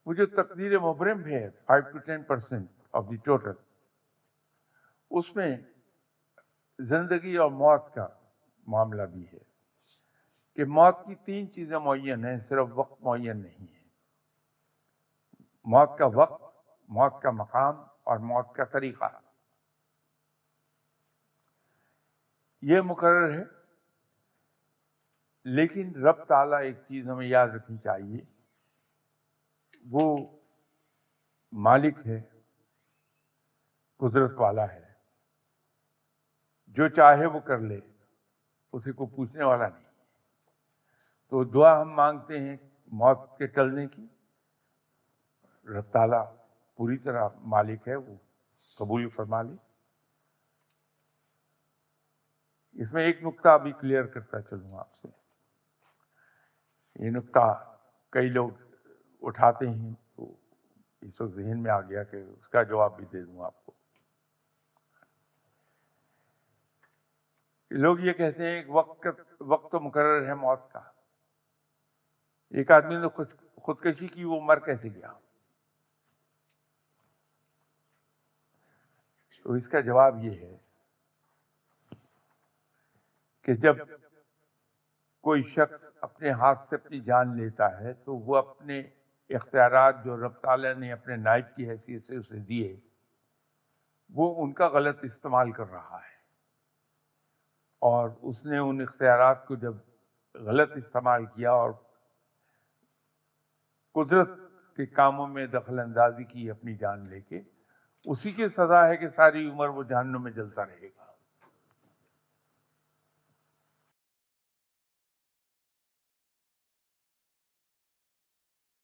وہ جو تقدیر مبرم ہے 5 to 10% آف دی ٹوٹل، اس میں زندگی اور موت کا معاملہ بھی ہے کہ موت کی 3 چیزیں معین ہیں، صرف وقت معین نہیں ہے۔ موت کا وقت، موت کا مقام اور موت کا طریقہ یہ مقرر ہے۔ لیکن رب تعالیٰ ایک چیز ہمیں یاد رکھنی چاہیے، وہ مالک ہے، قدرت والا ہے، جو چاہے وہ کر لے، اسے کوئی پوچھنے والا نہیں۔ تو دعا ہم مانگتے ہیں موت کے ٹلنے کی، رب تعالیٰ پوری طرح مالک ہے، وہ قبول فرما لے۔ اس میں ایک نقطہ ابھی کلیئر کرتا چلوں آپ سے، یہ نقطہ کئی لوگ اٹھاتے ہیں تو اس وقت ذہن میں آ گیا کہ اس کا جواب بھی دے دوں آپ کو۔ لوگ یہ کہتے ہیں کہ وقت تو مقرر ہے موت کا، ایک آدمی نے خودکشی کی، وہ مر کیسے گیا؟ تو اس کا جواب یہ ہے کہ جب کوئی شخص اپنے ہاتھ سے اپنی جان لیتا ہے تو وہ اپنے اختیارات جو رب تعالیٰ نے اپنے نائب کی حیثیت سے اسے دیے، وہ ان کا غلط استعمال کر رہا ہے، اور اس نے ان اختیارات کو جب غلط استعمال کیا اور قدرت کے کاموں میں دخل اندازی کی اپنی جان لے کے، اسی کی سزا ہے کہ ساری عمر وہ جہنم میں جلتا رہے گا۔